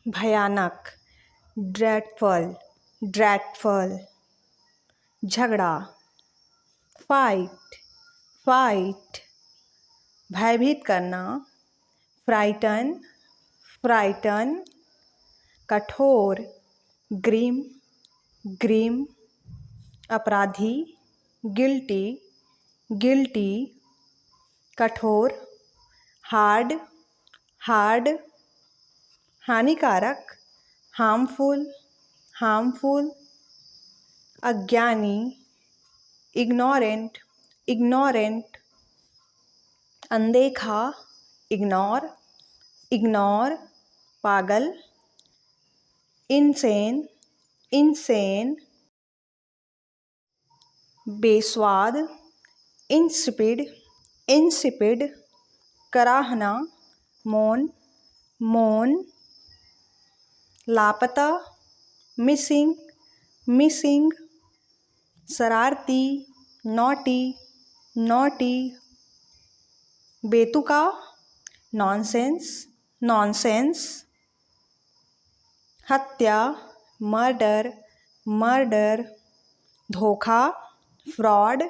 भयानक, dreadful, dreadful. झगड़ा, fight, fight. भयभीत करना, फ्राइटन, फ्राइटन। कठोर, ग्रीम, ग्रीम। अपराधी, गिल्टी, गिल्टी। कठोर, हार्ड, हार्ड। हानिकारक, हार्मफुल, हार्मफुल। अज्ञानी, इग्नोरेंट, इग्नोरेंट। अनदेखा, इग्नोर, इग्नोर। पागल, इनसेन, इनसेन। बेस्वाद, इंसिपिड, इंसिपिड। कराहना, मौन, मौन। लापता, मिसिंग, मिसिंग। शरारती, नॉटी, नॉटी। बेतुका, नॉनसेंस, नॉनसेंस। हत्या, मर्डर, मर्डर। धोखा, फ्रॉड,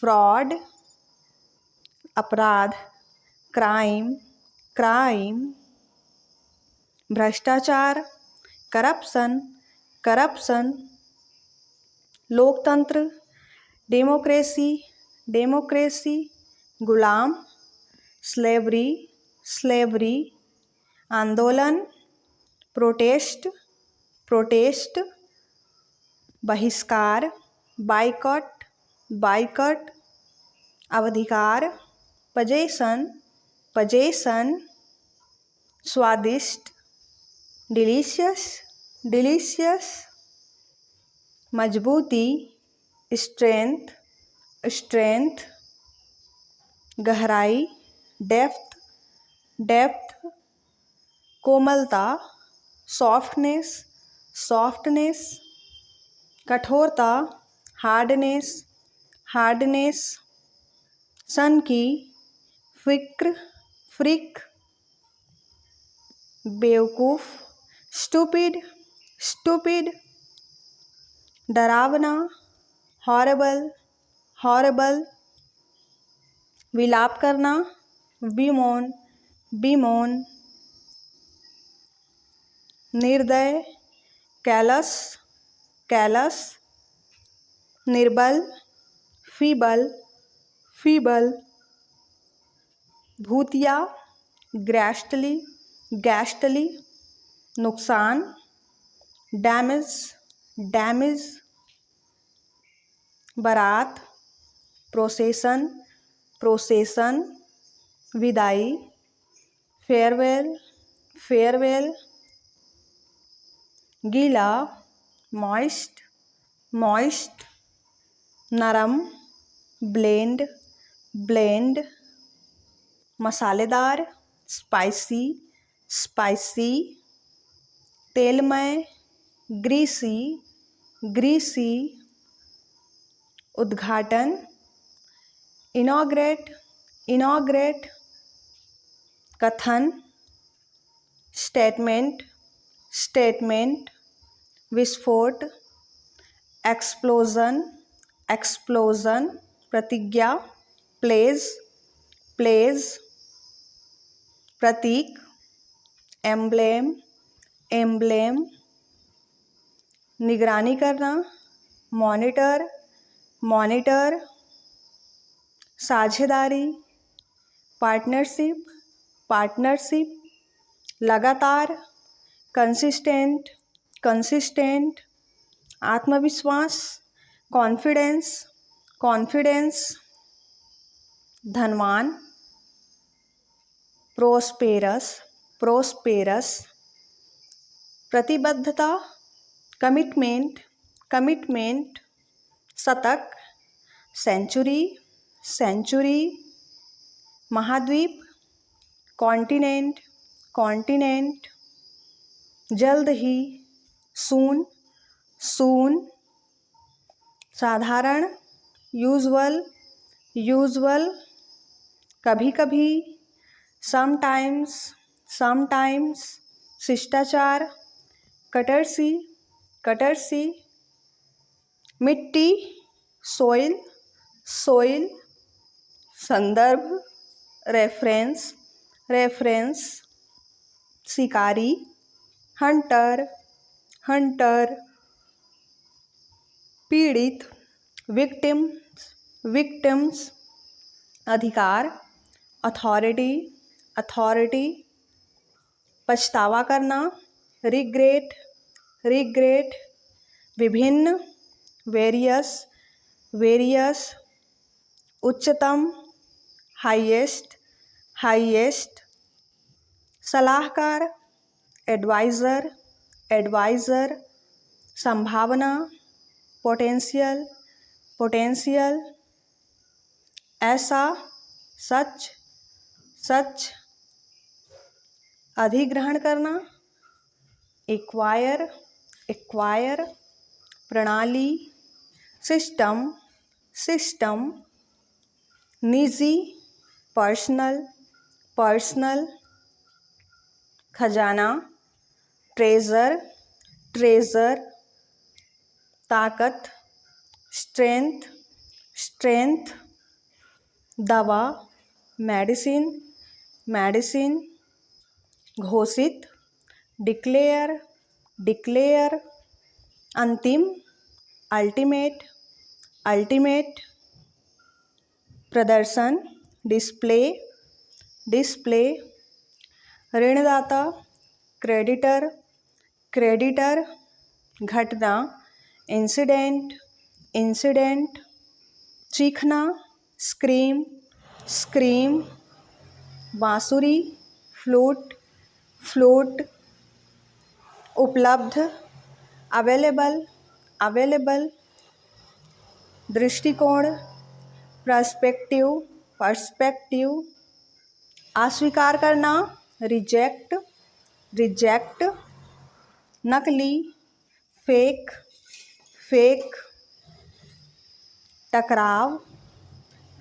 फ्रॉड। अपराध, क्राइम, क्राइम। भ्रष्टाचार, करप्शन, करप्शन। लोकतंत्र, डेमोक्रेसी, डेमोक्रेसी। गुलाम, स्लेवरी, स्लेवरी। आंदोलन, प्रोटेस्ट, प्रोटेस्ट। बहिष्कार, बाइकॉट, बाइकॉट। अवधिकार, possession, possession. स्वादिष्ट, डिलीशियस, डिलीशियस। मजबूती, स्ट्रेंथ, स्ट्रेंथ। गहराई, डेप्थ, डेप्थ। कोमलता, सॉफ्टनेस, सॉफ्टनेस। कठोरता, हार्डनेस, हार्डनेस। सन की, फिक्र, फ्रिक। बेवकूफ़, स्टूपिड, स्टूपिड। डरावना, हॉरेबल, हॉरेबल। विलाप करना, बीमोन, बीमोन। निर्दय, कैलस, कैलस। निर्बल, फीबल, फीबल। भूतिया, ग्रैस्टली, गैस्टली। नुकसान, डैमेज, डैमेज। बारात, प्रोसेसन, प्रोसेसन। विदाई, फेयरवेल, फेयरवेल। गीला, मॉइस्ट, मॉइस्ट। नरम, ब्लेंड, ब्लेंड। मसालेदार, स्पाइसी, स्पाइसी। तेलमय, ग्रीसी, ग्रीसी। उद्घाटन, इनॉग्रेट, इनॉग्रेट। कथन, स्टेटमेंट, स्टेटमेंट। विस्फोट, एक्सप्लोजन, एक्सप्लोजन। प्रतिज्ञा, प्लेज, प्लेज। प्रतीक, एम्ब्लेम, एम्ब्लेम। निगरानी करना, मॉनिटर, मॉनिटर। साझेदारी, पार्टनरशिप, पार्टनरशिप। लगातार, कंसिस्टेंट, कंसिस्टेंट। आत्मविश्वास, कॉन्फिडेंस, कॉन्फिडेंस। धनवान, प्रोस्पेरस, प्रोस्पेरस। प्रतिबद्धता, कमिटमेंट, कमिटमेंट। शतक, सेंचुरी, सेंचुरी। महाद्वीप, कॉन्टिनेंट, कॉन्टिनेंट। जल्द ही, सून, सून। साधारण, यूजुअल, यूजुअल। कभी कभी, समटाइम्स, समटाइम्स। शिष्टाचार, कटरसी, कटरसी, मिट्टी, सोइल, सोइल, संदर्भ, रेफरेंस, रेफरेंस, शिकारी, हंटर, हंटर, पीड़ित, विक्टिम, विक्टिम्स, अधिकार, अथॉरिटी, अथॉरिटी, पछतावा करना, रिग्रेट, रिग्रेट, विभिन्न, वेरियस, वेरियस, उच्चतम, हाईएस्ट, हाईएस्ट, सलाहकार, एडवाइज़र, एडवाइज़र, संभावना, पोटेंशियल, पोटेंशियल, ऐसा, सच, सच, अधिग्रहण करना, एक्वायर, एक्वायर, प्रणाली, सिस्टम, सिस्टम, निजी, पर्सनल, पर्सनल, खजाना, ट्रेज़र, ट्रेज़र, ताकत, स्ट्रेंथ, स्ट्रेंथ, दवा, मेडिसिन, मेडिसिन, घोषित, डिक्लेयर, डिक्लेयर, अंतिम, अल्टीमेट, अल्टीमेट, प्रदर्शन, डिस्प्ले, डिस्प्ले, ऋणदाता, क्रेडिटर, क्रेडिटर, घटना, इंसिडेंट, इंसिडेंट, चीखना, स्क्रीम, स्क्रीम, बांसुरी, फ्लूट, फ्लूट, उपलब्ध, अवेलेबल, अवेलेबल, दृष्टिकोण, पर्सपेक्टिव, पर्सपेक्टिव, अस्वीकार करना, रिजेक्ट, रिजेक्ट, नकली, फेक, फेक, टकराव,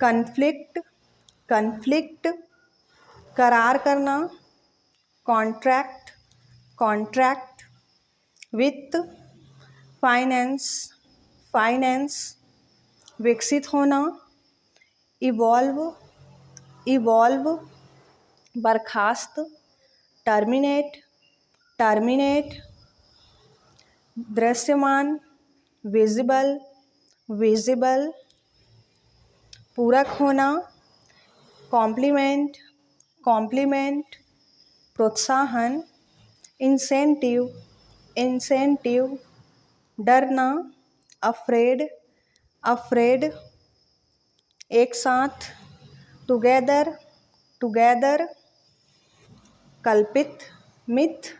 कन्फ्लिक्ट, कन्फ्लिक्ट, करार करना, कॉन्ट्रैक्ट, कॉन्ट्रैक्ट, वित्त, फाइनेंस, फाइनेंस, विकसित होना, इवॉल्व, इवॉल्व, बर्खास्त, टर्मिनेट, टर्मिनेट, दृश्यमान, विजिबल, विजिबल, पूरक होना, कॉम्प्लीमेंट, कॉम्प्लीमेंट, प्रोत्साहन, इंसेंटिव, इंसेंटिव, डरना, अफ्रेड, अफ्रेड, एक साथ, टुगेदर, टुगेदर, कल्पित, मिथ,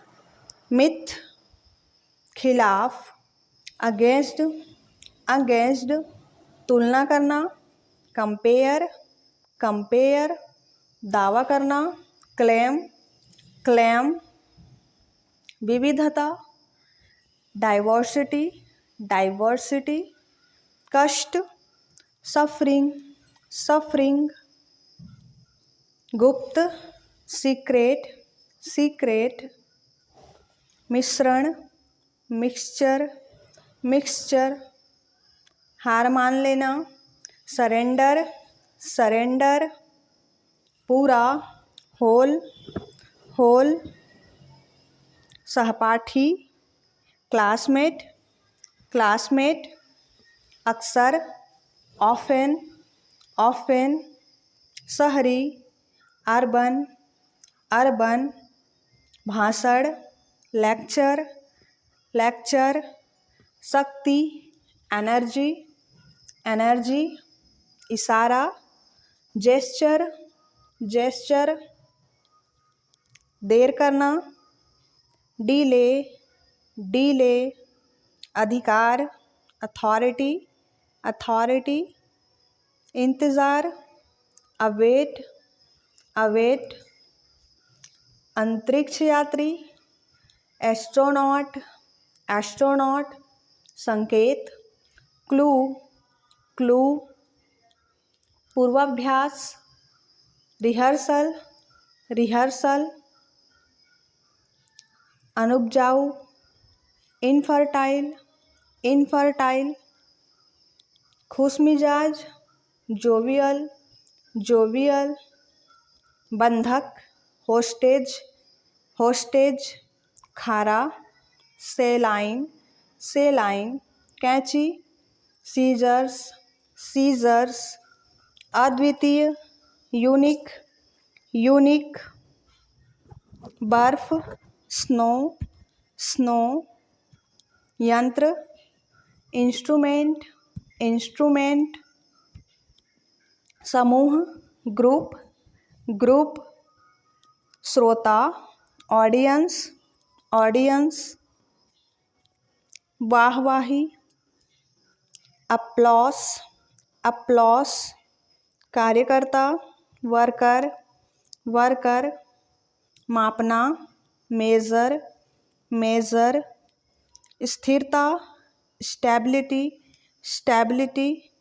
मिथ, खिलाफ, अगेंस्ट, अगेंस्ट, तुलना करना, कंपेयर, कंपेयर, दावा करना, क्लेम, क्लेम, विविधता, डाइवर्सिटी, डाइवर्सिटी, कष्ट, सफरिंग, सफरिंग, गुप्त, सीक्रेट, सीक्रेट, मिश्रण, मिक्सचर, मिक्सचर, हार मान लेना, सरेंडर, सरेंडर, पूरा, होल, होल, सहपाठी, क्लासमेट, क्लासमेट, अक्सर, ऑफेन, ऑफेन, शहरी, अर्बन, अर्बन, भाषण, लेक्चर, लेक्चर, शक्ति, एनर्जी, एनर्जी, इशारा, जेस्चर, जेस्चर, देर करना, डीले, डीले, अधिकार, अथॉरिटी, अथॉरिटी, इंतज़ार, अवेट, अवेट, अंतरिक्ष यात्री, एस्ट्रोनॉट, एस्ट्रोनॉट, संकेत, क्लू, क्लू, पूर्वाभ्यास, रिहर्सल, रिहर्सल, अनुपजाऊ, इनफर्टाइल, इनफर्टाइल। खुशमिजाज, जोवियल, जोवियल। बंधक, होस्टेज, होस्टेज। खारा, सेलाइन, सेलाइन। कैंची, सीजर्स, सीजर्स। अद्वितीय, यूनिक, यूनिक। बर्फ, स्नो, स्नो। यंत्र, इंस्ट्रूमेंट, इंस्ट्रूमेंट। समूह, ग्रुप, ग्रुप। श्रोता, ऑडियंस, ऑडियंस। वाहवाही, अप्लॉस, अप्लॉस। कार्यकर्ता, वर्कर, वर्कर। मापना, मेजर, मेजर। स्थिरता, स्टेबिलिटी, स्टेबिलिटी।